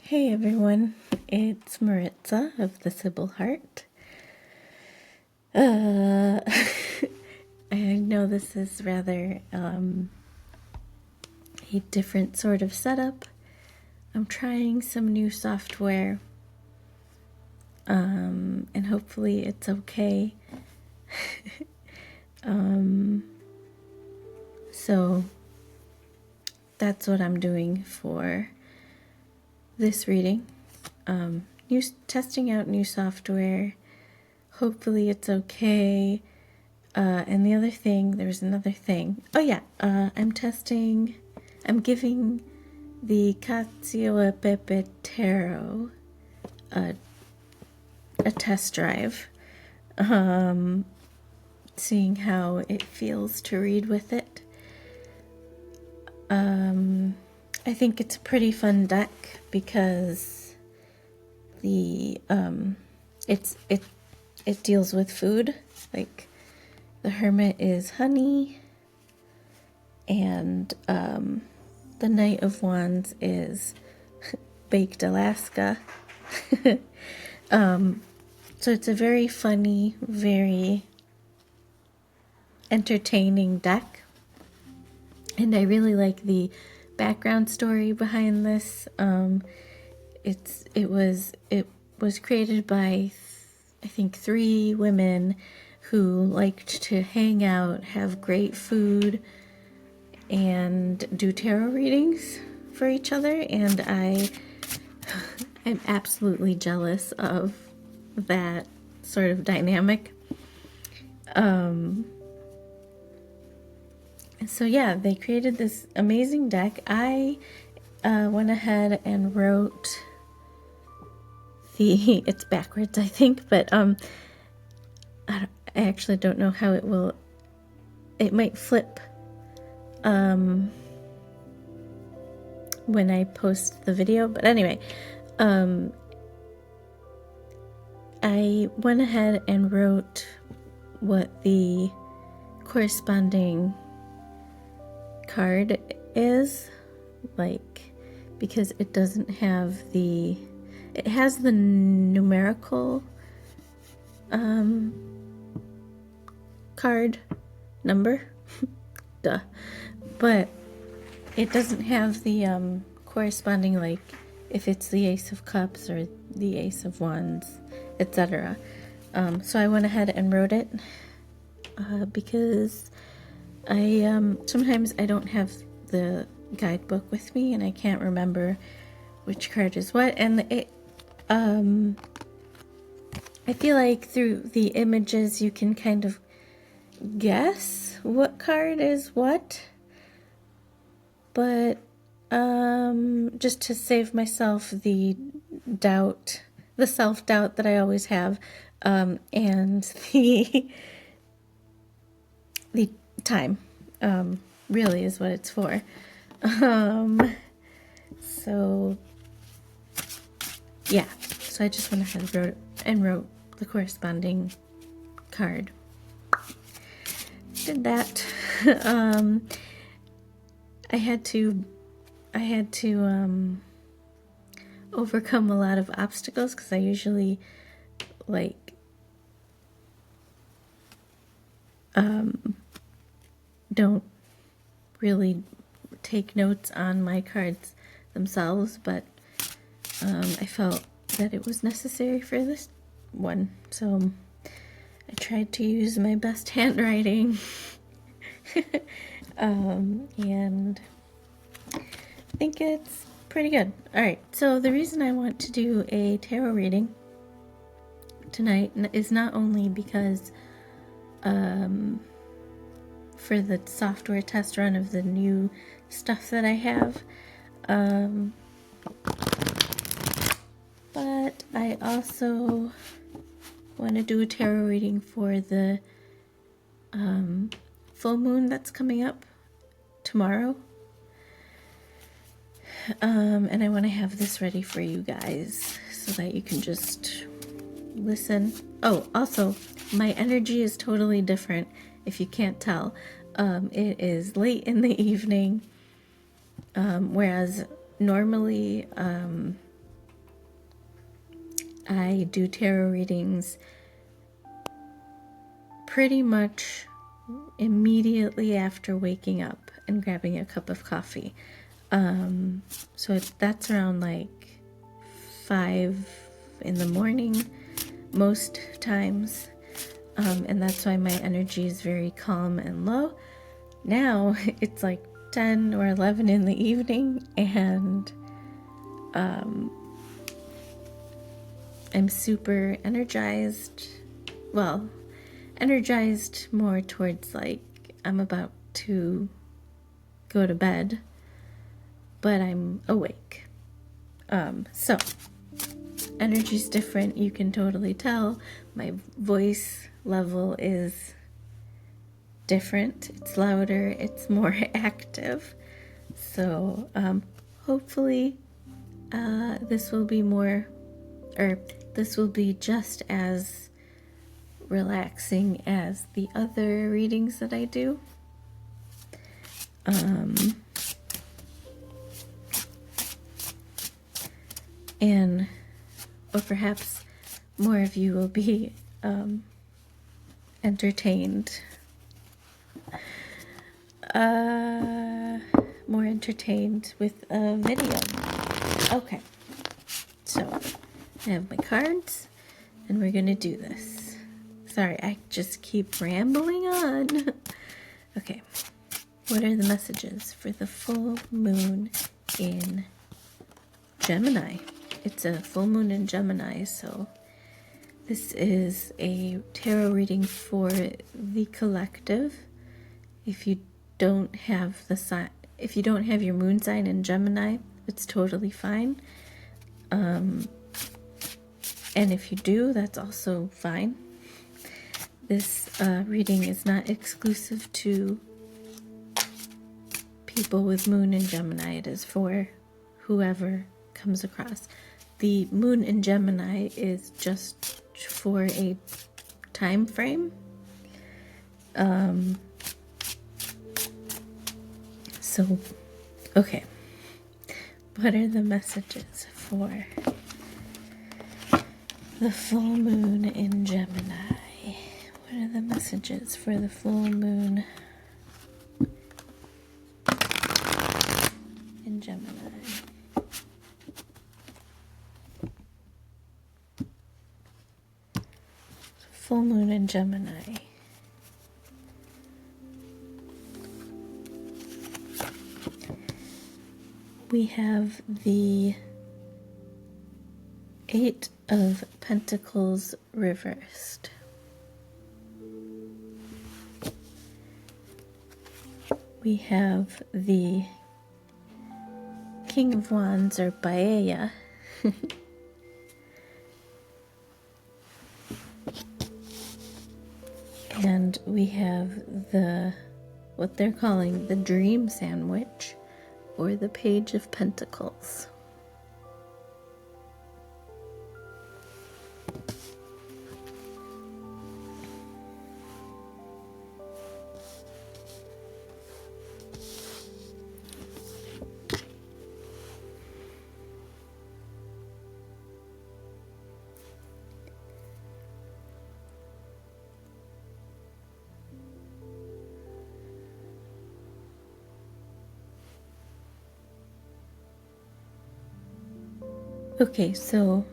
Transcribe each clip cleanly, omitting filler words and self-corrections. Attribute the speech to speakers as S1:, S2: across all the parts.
S1: Hey everyone, it's Maritza of the Sybil Heart. I know this is rather a different sort of setup. I'm trying some new software, and hopefully it's okay. So that's what I'm doing for this reading. Testing out new software. Hopefully it's okay. And the other thing, there's another thing. Oh yeah, I'm giving the Catsio Pepe Tarot a test drive. Seeing how it feels to read with it. I think it's a pretty fun deck because it deals with food. Like the Hermit is honey, and the Knight of Wands is baked Alaska. So it's a very funny, very entertaining deck, and I really like the background story behind this. It was created by I think 3 women who liked to hang out, have great food, and do tarot readings for each other, and I'm absolutely jealous of that sort of dynamic. So yeah, they created this amazing deck. I went ahead and wrote it's backwards, I think, but I actually don't know how it might flip when I post the video, but anyway, I went ahead and wrote what the corresponding card is, like, because it doesn't have it has the numerical card number, duh, but it doesn't have the corresponding, like, if it's the Ace of Cups or the Ace of Wands, etc. So I went ahead and wrote it because sometimes I don't have the guidebook with me and I can't remember which card is what, and I feel like through the images you can kind of guess what card is what, but just to save myself the self-doubt that I always have, and the time, really is what it's for. So yeah, so I just went ahead and wrote the corresponding card. Did that. I had to overcome a lot of obstacles because I usually don't really take notes on my cards themselves, but I felt that it was necessary for this one, so I tried to use my best handwriting. And I think it's pretty good. Alright, so the reason I want to do a tarot reading tonight is not only because for the software test run of the new stuff that I have, but I also want to do a tarot reading for the full moon that's coming up tomorrow. And I want to have this ready for you guys so that you can just listen. Oh, also, my energy is totally different, if you can't tell. It is late in the evening, whereas normally I do tarot readings pretty much immediately after waking up and grabbing a cup of coffee. So that's around like 5 in the morning most times. And that's why my energy is very calm and low. Now it's like 10 or 11 in the evening, and I'm super energized. Well, energized more towards like I'm about to go to bed, but I'm awake. So energy's different. You can totally tell. My voice level is different. It's louder. It's more active. So hopefully this will be more, or this will be just as relaxing as the other readings that I do. Or perhaps more of you will be entertained. More entertained with a video. Okay, so I have my cards, and we're gonna do this. Sorry, I just keep rambling on. Okay, what are the messages for the full moon in Gemini? It's a full moon in Gemini, so this is a tarot reading for the collective. If you don't have if you don't have your moon sign in Gemini, it's totally fine. And if you do, that's also fine. This reading is not exclusive to people with moon in Gemini. It is for whoever comes across. The moon in Gemini is just for a time frame. So, okay. What are the messages for the full moon in Gemini? What are the messages for the full moon in Gemini? Full moon in Gemini. We have the 8 of Pentacles reversed. We have the King of Wands, or Paella. And we have what they're calling the Dream Sandwich, or the Page of Pentacles. Okay, so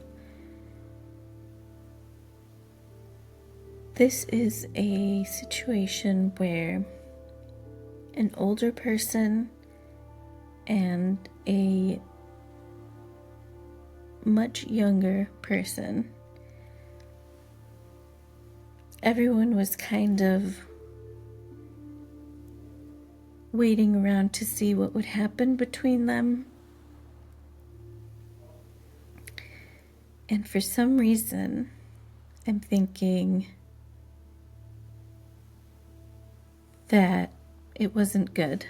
S1: this is a situation where an older person and a much younger person, everyone was kind of waiting around to see what would happen between them. And for some reason, I'm thinking that it wasn't good.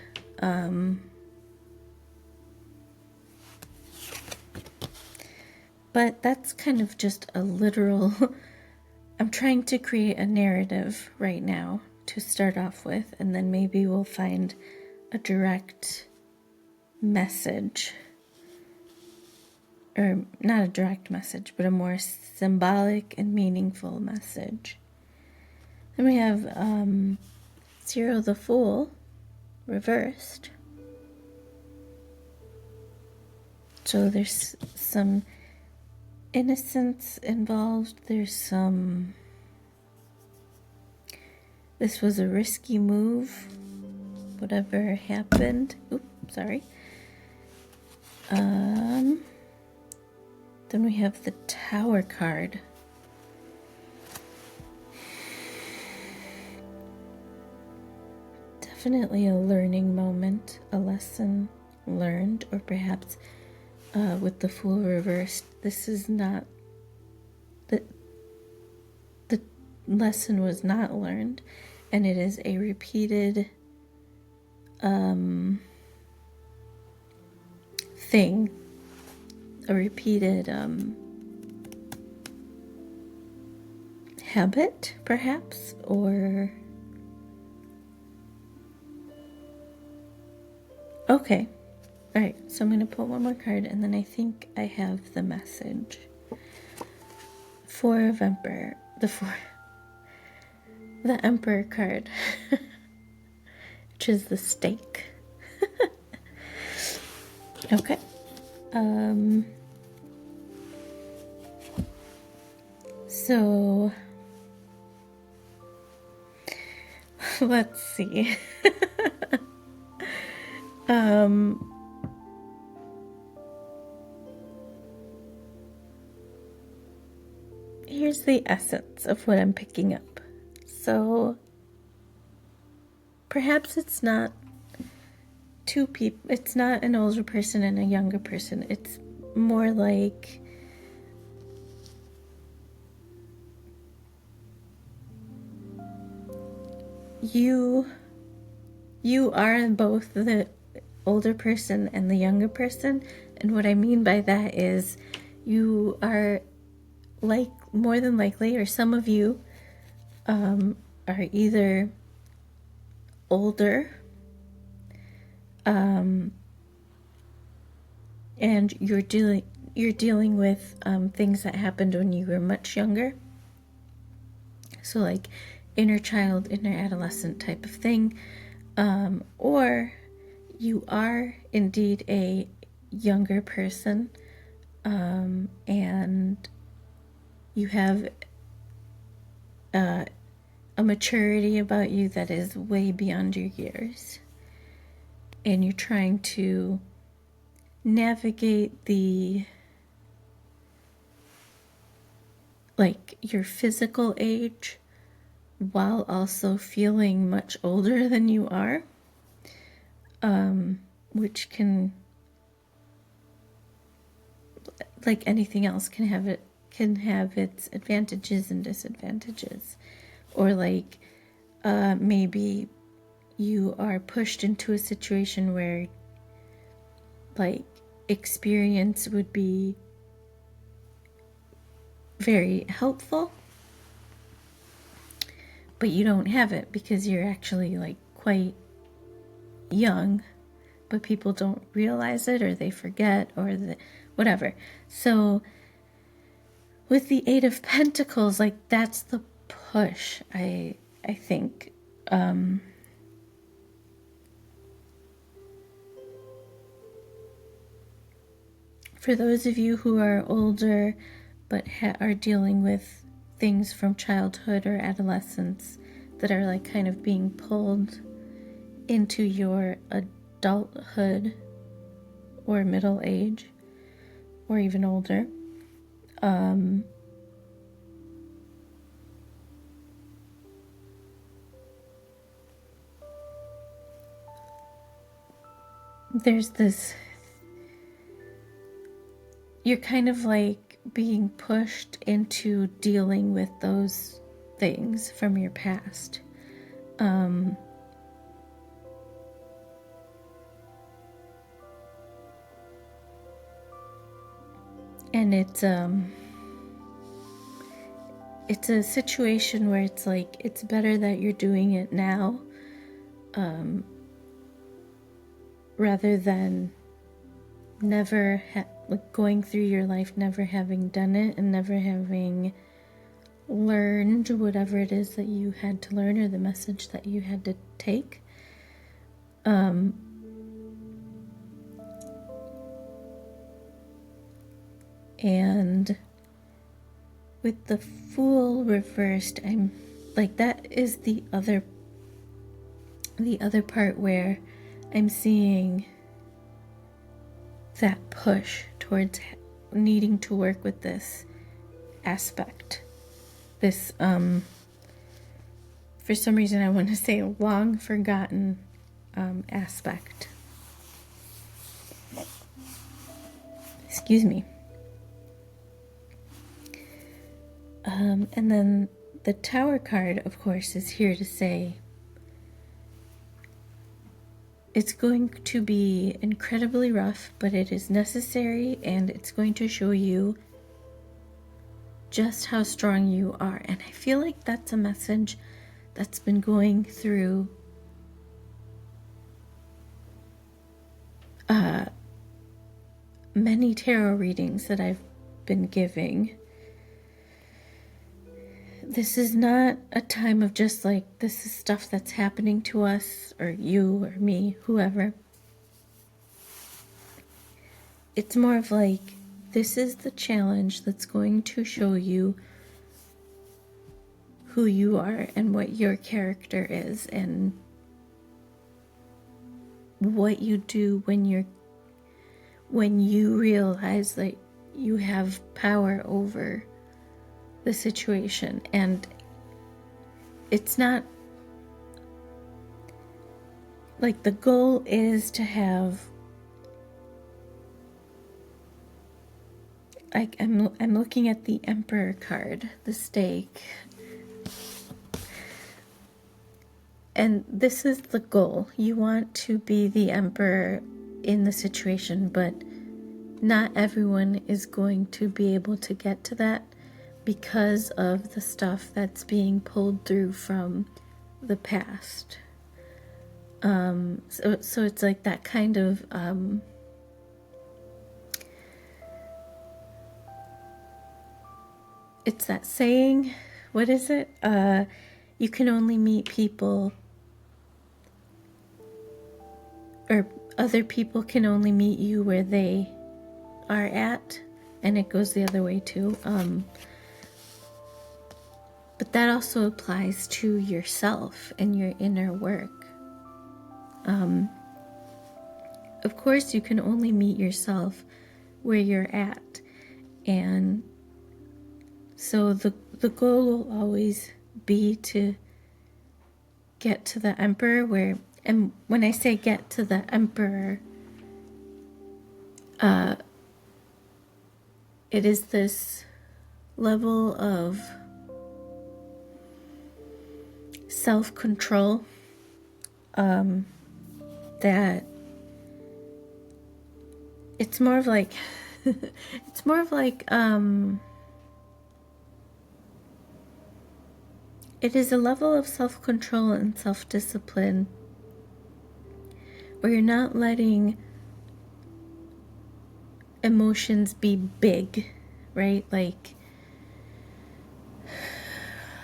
S1: But that's kind of just a literal... I'm trying to create a narrative right now to start off with, and then maybe we'll find a direct message or not a direct message, but a more symbolic and meaningful message. Then we have Zero the Fool reversed. So there's some innocence involved. There's some... This was a risky move. Whatever happened. Oops, sorry. Then we have the Tower card. Definitely a learning moment, a lesson learned, or perhaps with the Fool reversed, this is not... The lesson was not learned, and it is a repeated thing, a repeated habit, perhaps, or... Okay. Alright, so I'm going to pull one more card, and then I think I have the message. Four of Emperor. The Emperor card. Which is the stake. Okay. So... Let's see. Here's the essence of what I'm picking up. So perhaps it's not two people, it's not an older person and a younger person. It's more like you are both the older person and the younger person. And what I mean by that is you are more than likely, or some of you are either older and you're dealing with things that happened when you were much younger. So like inner child, inner adolescent type of thing. Or you are indeed a younger person and you have a maturity about you that is way beyond your years. And you're trying to navigate your physical age while also feeling much older than you are, which can, like anything else, can have its advantages and disadvantages. Or maybe you are pushed into a situation where experience would be very helpful, but you don't have it because you're actually quite young, but people don't realize it, or they forget, or whatever. So with the Eight of Pentacles, that's the push, I think. For those of you who are older but are dealing with things from childhood or adolescence that are kind of being pulled into your adulthood or middle age or even older, there's this, you're kind of being pushed into dealing with those things from your past. And it's a situation where it's it's better that you're doing it now, rather than never like going through your life never having done it and never having learned whatever it is that you had to learn or the message that you had to take. And with the Fool reversed, I'm like, that is the other part where I'm seeing that push towards needing to work with this aspect, this for some reason I want to say long forgotten aspect. Excuse me. And then the Tower card, of course, is here to say it's going to be incredibly rough, but it is necessary, and it's going to show you just how strong you are. And I feel like that's a message that's been going through many tarot readings that I've been giving. This is not a time of just like, this is stuff that's happening to us, or you, or me, whoever. It's more of like, this is the challenge that's going to show you who you are and what your character is and what you do when you realize that you have power over the situation. And it's not like, the goal is to have, like, I'm looking at the Emperor card, the stake, and this is the goal. You want to be the Emperor in the situation, but not everyone is going to be able to get to that because of the stuff that's being pulled through from the past. So it's like that kind of it's that saying, what is it? You can only meet people, or other people can only meet you where they are at, and it goes the other way too. But that also applies to yourself and your inner work. Of course, you can only meet yourself where you're at. And so the goal will always be to get to the Emperor where, and when I say get to the Emperor, it is this level of self-control that it's more of like it's more of like it is a level of self-control and self-discipline where you're not letting emotions be big, right? Like,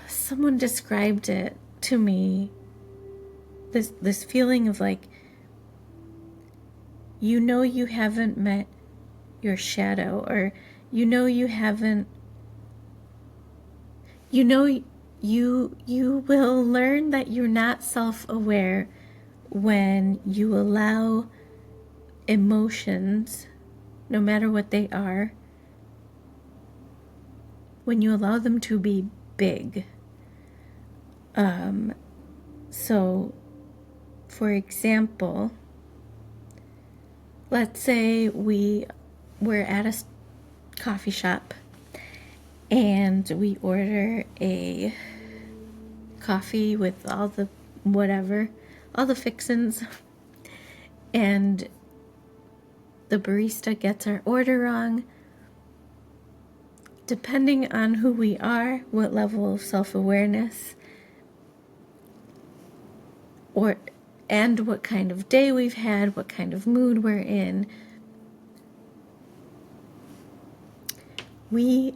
S1: someone described it to me, this feeling of like, you know, you haven't met your shadow, or you know, you haven't, you know, you will learn that you're not self-aware when you allow emotions, no matter what they are, when you allow them to be big. So, for example, let's say we're at a coffee shop and we order a coffee with all the whatever, all the fixins, and the barista gets our order wrong. Depending on who we are, what level of self-awareness, and what kind of day we've had, what kind of mood we're in, we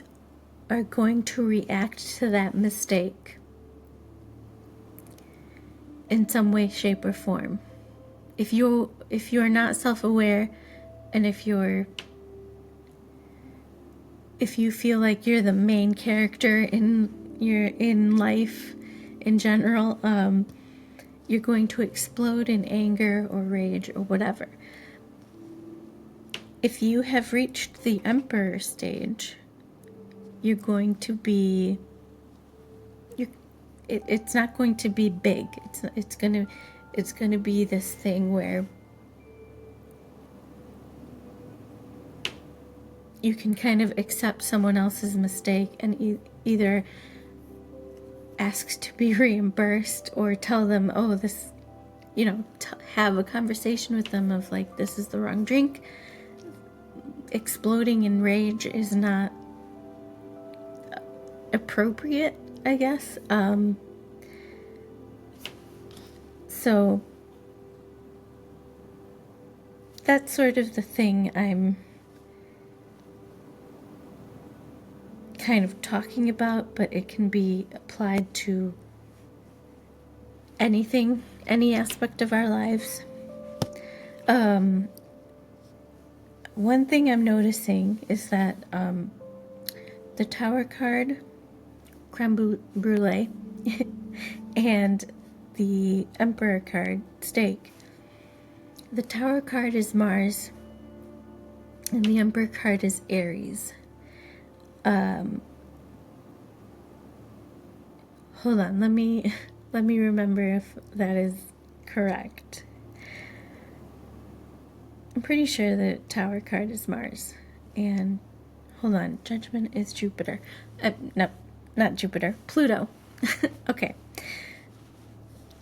S1: are going to react to that mistake in some way, shape, or form. If you're not self-aware, and if you feel like you're the main character in life in general, you're going to explode in anger or rage or whatever. If you have reached the Emperor stage, you're going to be, it's not going to be big. It's gonna be this thing where you can kind of accept someone else's mistake and either ask to be reimbursed or tell them, oh, this, have a conversation with them of like, this is the wrong drink. Exploding in rage is not appropriate, I guess. So that's sort of the thing I'm kind of talking about, but it can be applied to anything, any aspect of our lives. One thing I'm noticing is that the Tower card, Creme Brulee, and the Emperor card, Steak. The Tower card is Mars, and the Emperor card is Aries. Hold on, let me remember if that is correct. I'm pretty sure the Tower card is Mars, and hold on, Judgment is Jupiter. No, not Jupiter, Pluto. Okay.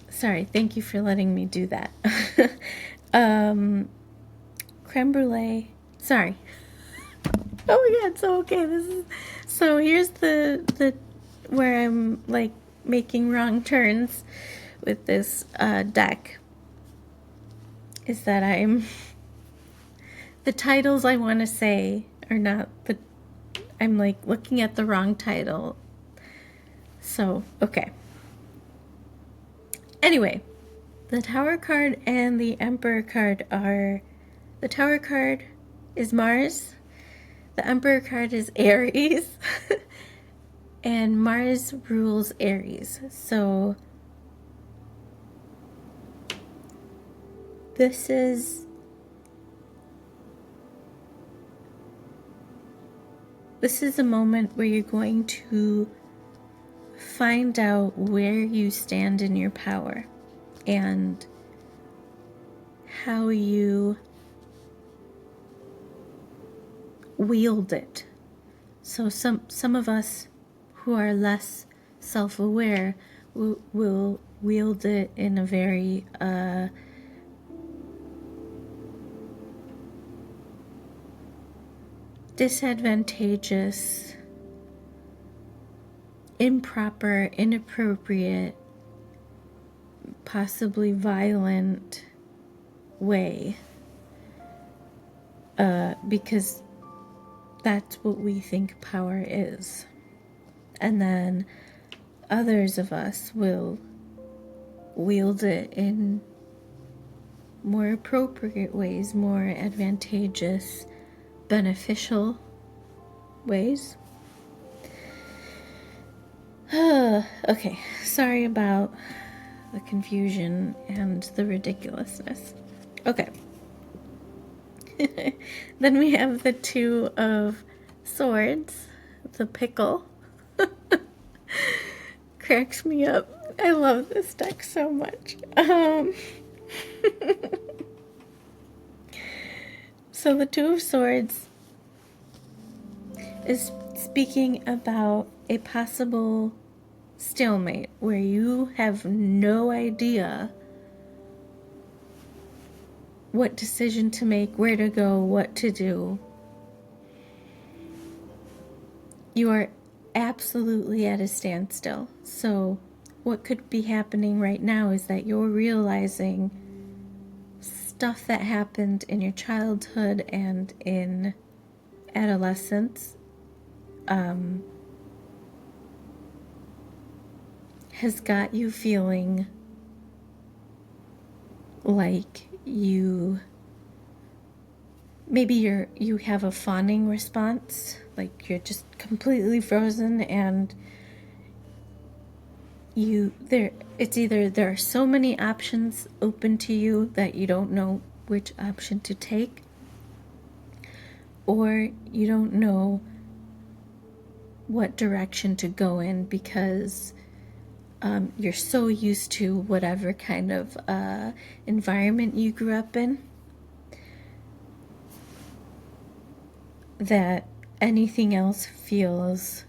S1: Sorry, thank you for letting me do that. Creme brulee. Sorry. Oh my god, so okay, so here's the where I'm like making wrong turns with this deck. Is that the titles I want to say are not I'm like looking at the wrong title. So, okay. Anyway, the Tower card and the Emperor card are, the Tower card is Mars, the Emperor card is Aries, and Mars rules Aries. So this is a moment where you're going to find out where you stand in your power and how you wield it. So some of us who are less self-aware will wield it in a very disadvantageous, improper, inappropriate, possibly violent way, because that's what we think power is. And then others of us will wield it in more appropriate ways, more advantageous, beneficial ways. Okay, sorry about the confusion and the ridiculousness. Okay. Then we have the Two of Swords, the pickle. Cracks me up. I love this deck so much. So the Two of Swords is speaking about a possible stalemate where you have no idea what decision to make, where to go, what to do. You are absolutely at a standstill. So what could be happening right now is that you're realizing stuff that happened in your childhood and in adolescence has got you feeling like you have a fawning response, like you're just completely frozen, and it's either there are so many options open to you that you don't know which option to take, or you don't know what direction to go in because you're so used to whatever kind of environment you grew up in that anything else feels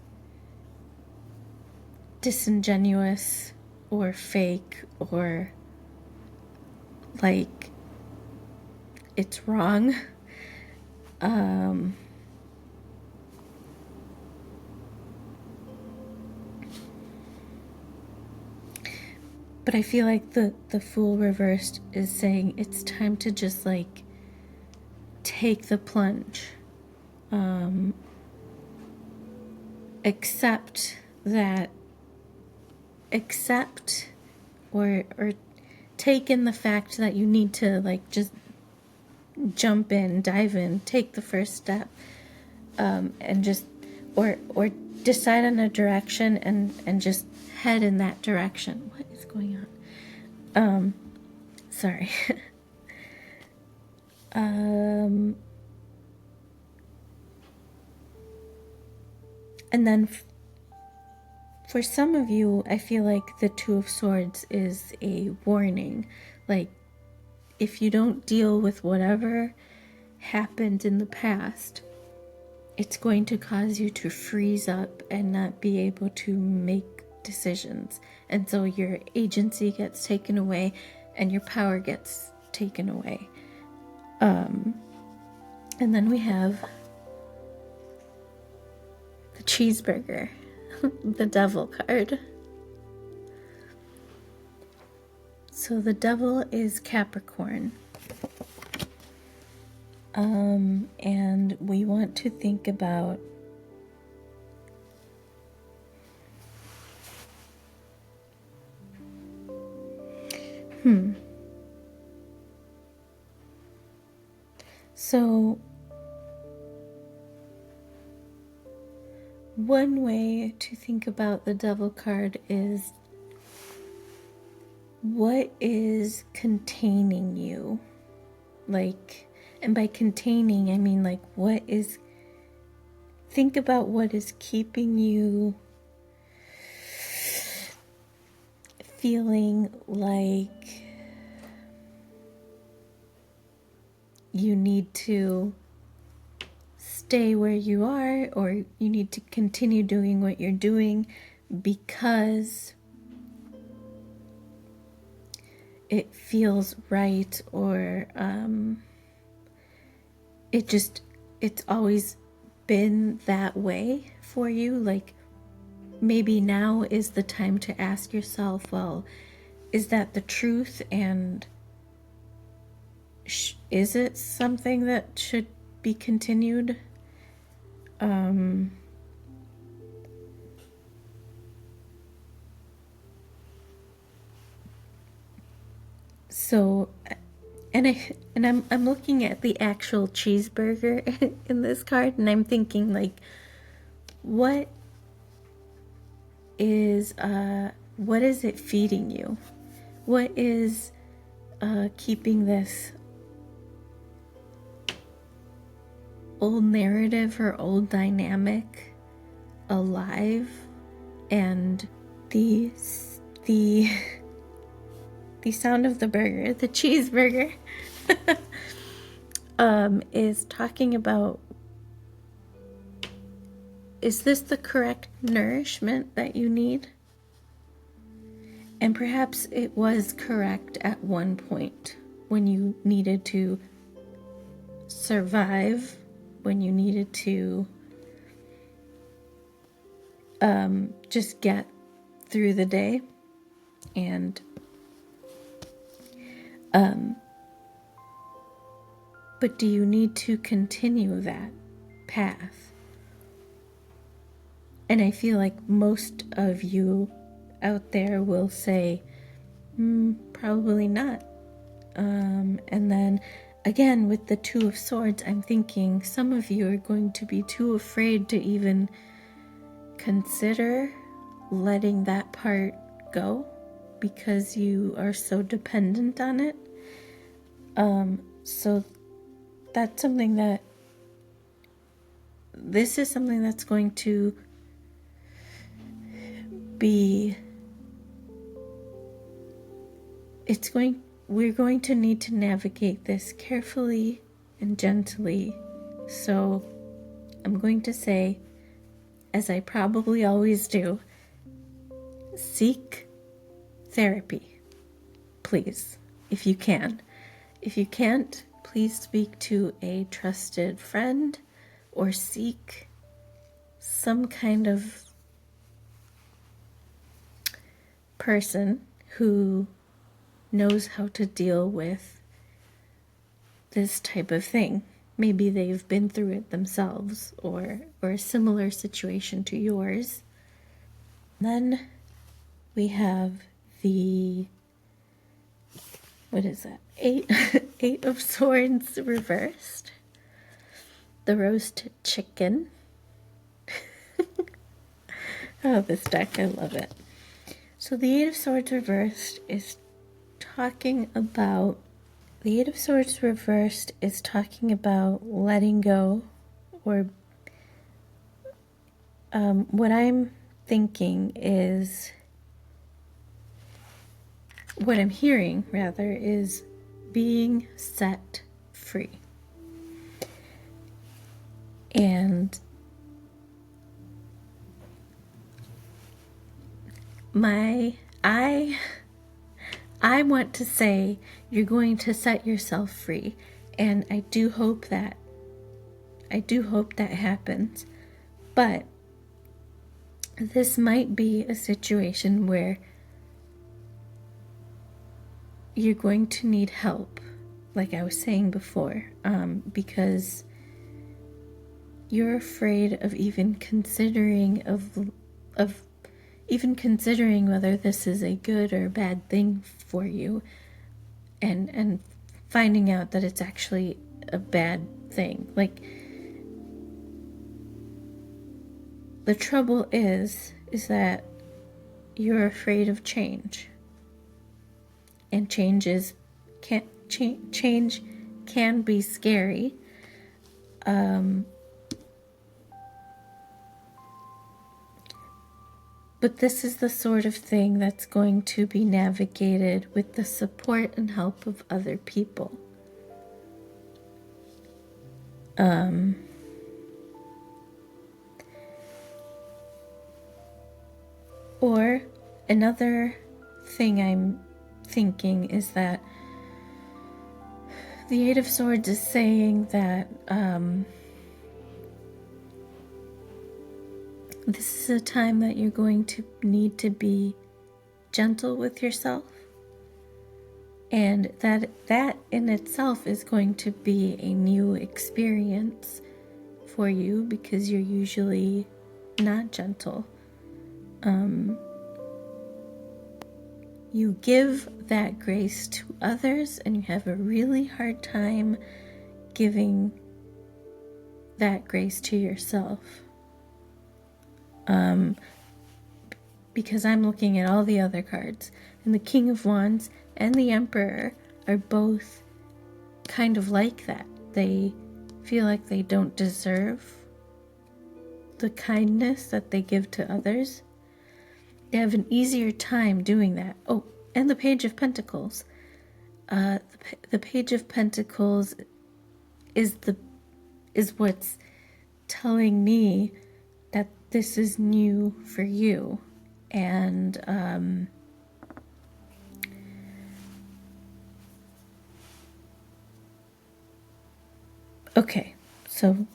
S1: disingenuous or fake or like it's wrong. But I feel like the Fool reversed is saying it's time to just like take the plunge. Accept or take in the fact that you need to like just jump in, dive in, take the first step, and just or decide on a direction and just head in that direction. What is going on? Sorry. And then for some of you, I feel like the Two of Swords is a warning. Like, if you don't deal with whatever happened in the past, it's going to cause you to freeze up and not be able to make decisions. And so your agency gets taken away and your power gets taken away. And then we have the cheeseburger, the devil card. So the devil is Capricorn. And we want to think about So one way to think about the devil card is what is containing you? Like, and by containing, I mean like think about what is keeping you feeling like you need to stay where you are, or you need to continue doing what you're doing because it feels right, or it's always been that way for you. Like, maybe now is the time to ask yourself, well, is that the truth, and is it something that should be continued? So, I'm looking at the actual cheeseburger in this card, and I'm thinking like, what is it feeding you? What is keeping this old narrative or old dynamic alive? And the sound of the burger, the cheeseburger, is talking about, is this the correct nourishment that you need? And perhaps it was correct at one point when you needed to survive, when you needed to just get through the day. And but do you need to continue that path? And I feel like most of you out there will say, probably not. And then again, with the Two of Swords, I'm thinking some of you are going to be too afraid to even consider letting that part go because you are so dependent on it. So that's something this is something that's going to be, we're going to need to navigate this carefully and gently. So I'm going to say, as I probably always do, seek therapy, please, if you can. If you can't, please speak to a trusted friend or seek some kind of person who knows how to deal with this type of thing. Maybe they've been through it themselves or a similar situation to yours. Then we have the, what is that? Eight of Swords reversed. The roast chicken. Oh, this deck, I love it. So the Eight of Swords reversed is talking about, letting go, or what I'm thinking is, what I'm hearing rather, is being set free. And I want to say you're going to set yourself free, and I do hope that happens. But this might be a situation where you're going to need help, like I was saying before, because you're afraid of even considering whether this is a good or bad thing for you, and finding out that it's actually a bad thing. Like, the trouble is that you're afraid of change, and change can be scary. But this is the sort of thing that's going to be navigated with the support and help of other people. Or another thing I'm thinking is that the Eight of Swords is saying that this is a time that you're going to need to be gentle with yourself, and that in itself is going to be a new experience for you because you're usually not gentle. You give that grace to others, and you have a really hard time giving that grace to yourself. Because I'm looking at all the other cards, and the King of Wands and the Emperor are both kind of like that. They feel like they don't deserve the kindness that they give to others. They have an easier time doing that. Oh, and the Page of Pentacles. The Page of Pentacles is what's telling me that this is new for you. And okay, so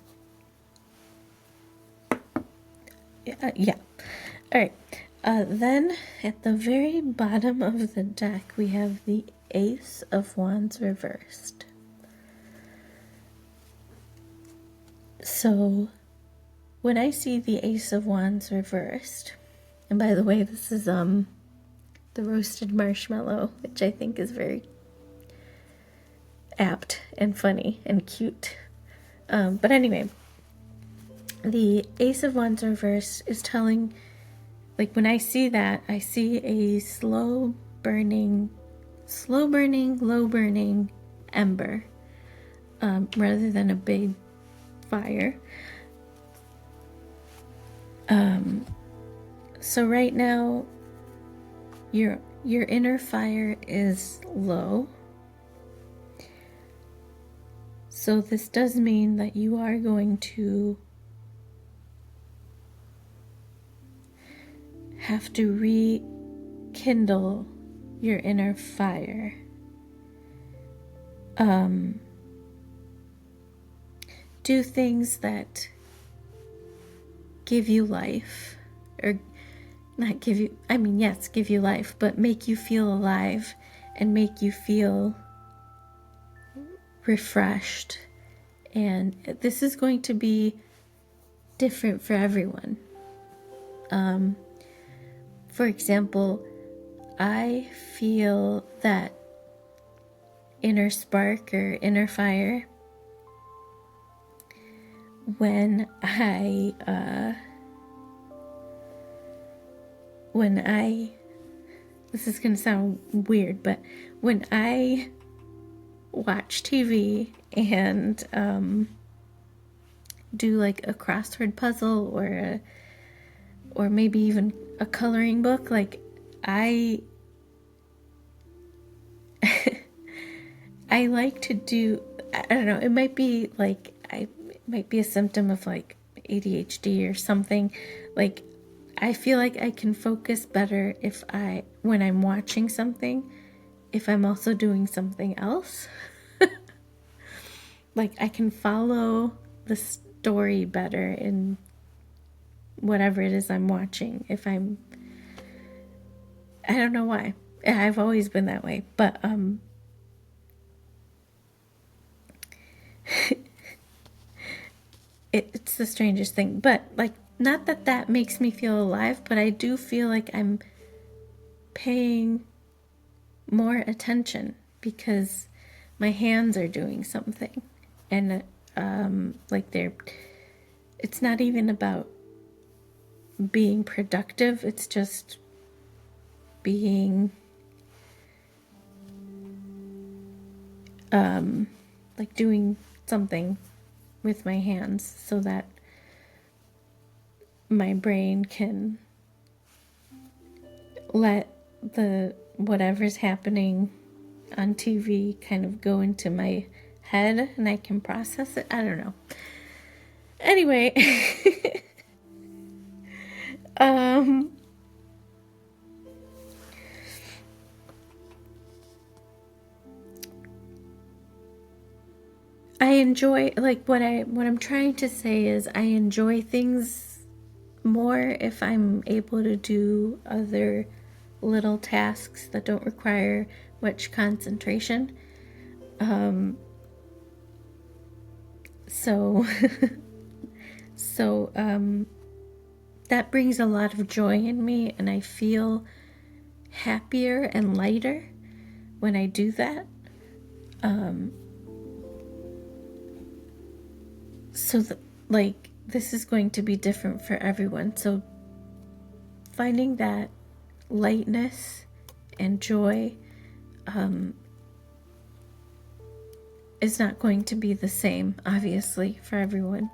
S1: yeah. All right. Then at the very bottom of the deck, we have the Ace of Wands reversed. So when I see the Ace of Wands reversed, and by the way, this is the roasted marshmallow, which I think is very apt and funny and cute. But anyway, the Ace of Wands reversed is telling, like when I see that, I see a slow burning, low burning ember, rather than a big fire. So right now, your inner fire is low. So this does mean that you are going to have to rekindle your inner fire. Do things that give you life, or not give you, I mean, yes, give you life, but make you feel alive and make you feel refreshed. And this is going to be different for everyone. For example, I feel that inner spark or inner fire when I this is going to sound weird, but when I watch TV and do like a crossword puzzle or maybe even a coloring book, like I like to do, I don't know, it might be like it might be a symptom of like ADHD or something. Like I feel like I can focus better when I'm watching something, if I'm also doing something else. Like I can follow the story better in whatever it is I'm watching. I don't know why. I've always been that way, but it's the strangest thing. But like, not that makes me feel alive, but I do feel like I'm paying more attention because my hands are doing something. And it's not even about being productive, it's just being like doing something with my hands so that my brain can let the whatever's happening on TV kind of go into my head and I can process it. I don't know. Anyway, I enjoy, like, what I'm trying to say is I enjoy things more if I'm able to do other little tasks that don't require much concentration. So that brings a lot of joy in me, and I feel happier and lighter when I do that. So this is going to be different for everyone. So finding that lightness and joy is not going to be the same, obviously, for everyone.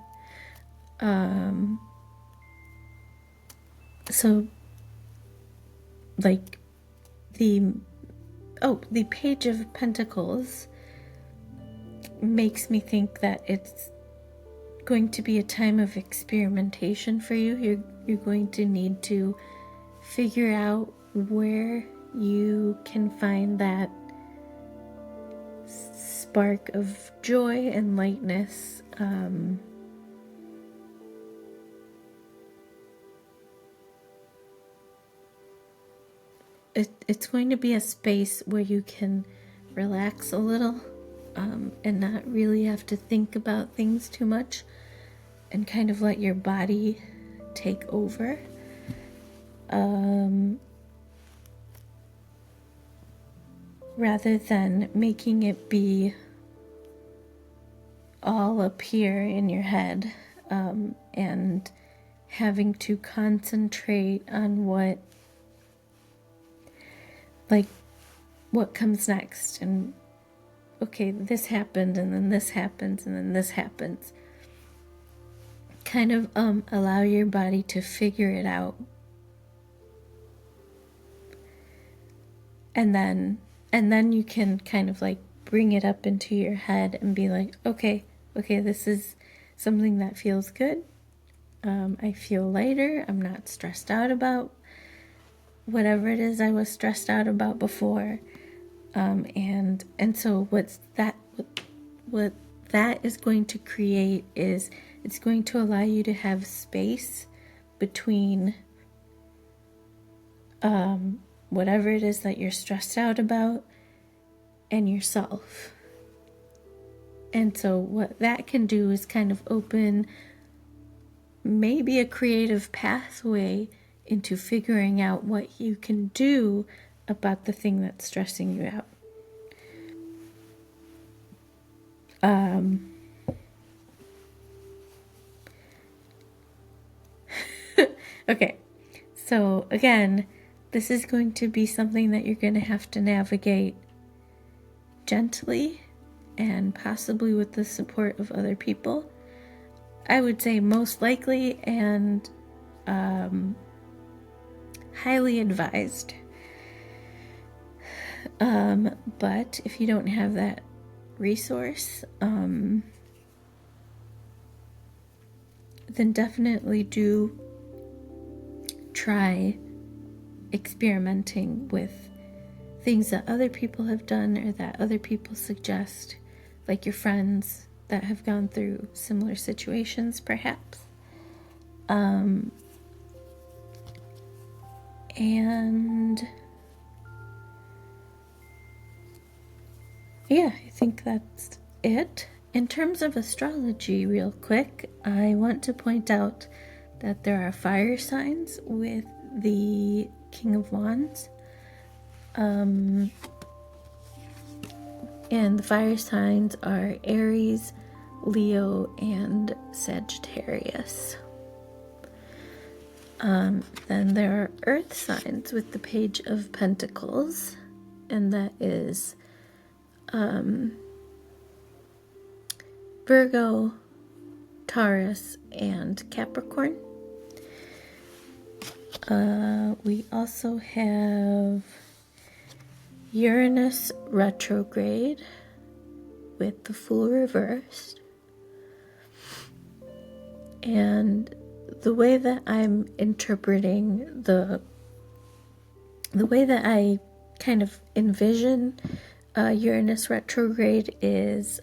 S1: So like the Page of Pentacles makes me think that it's going to be a time of experimentation for you. You're going to need to figure out where you can find that spark of joy and lightness. It's going to be a space where you can relax a little and not really have to think about things too much. and kind of let your body take over. Rather than making it be all up here in your head, and having to concentrate on what comes next, and okay, this happened, and then this happens, and then this happens. Kind of allow your body to figure it out. And then you can kind of like bring it up into your head and be like, okay, this is something that feels good. I feel lighter. I'm not stressed out about whatever it is I was stressed out about before. And so what that is going to create is it's going to allow you to have space between whatever it is that you're stressed out about and yourself. And so what that can do is kind of open maybe a creative pathway into figuring out what you can do about the thing that's stressing you out. Okay, so again, this is going to be something that you're going to have to navigate gently and possibly with the support of other people. I would say most likely and highly advised. But if you don't have that resource, then definitely do try experimenting with things that other people have done or that other people suggest, like your friends that have gone through similar situations, perhaps. And yeah, I think that's it. In terms of astrology, real quick, I want to point out that there are fire signs with the King of Wands. And the fire signs are Aries, Leo, and Sagittarius. Then there are earth signs with the Page of Pentacles, and that is Virgo, Taurus, and Capricorn. We also have Uranus retrograde with the Fool reversed. And the way that I'm interpreting the way that I kind of envision Uranus retrograde is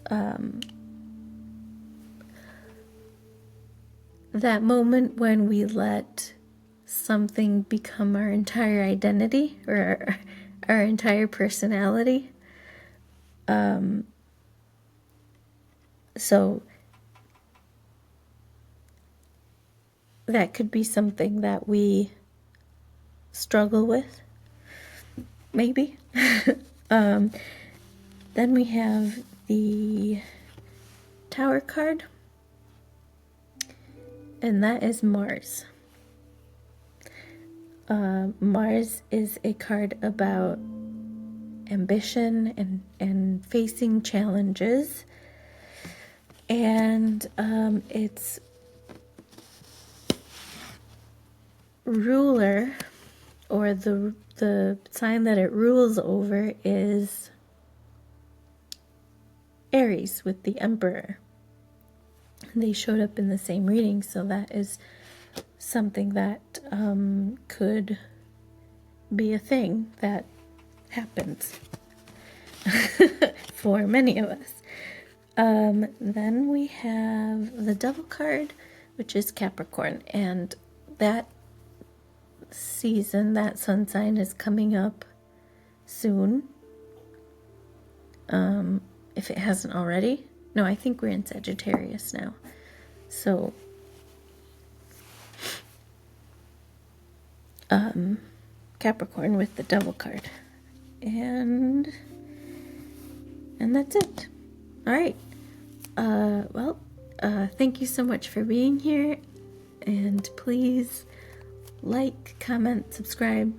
S1: that moment when we let something become our entire identity or our entire personality. So that could be something that we struggle with, maybe. Then we have the Tower card, and that is Mars. Mars is a card about ambition and facing challenges, and its ruler, or the sign that it rules over, is Aries with the Emperor. They showed up in the same reading, so that is something that could be a thing that happens for many of us. Then we have the Devil card, which is Capricorn, and that season, that sun sign, is coming up soon. If it hasn't already. No, I think we're in Sagittarius now. So Capricorn with the Devil card. And that's it. All right. Thank you so much for being here, and please like, comment, subscribe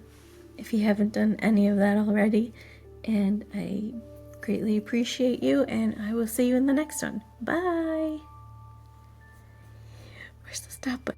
S1: if you haven't done any of that already, and I greatly appreciate you, and I will see you in the next one. Bye. Where's the stop button?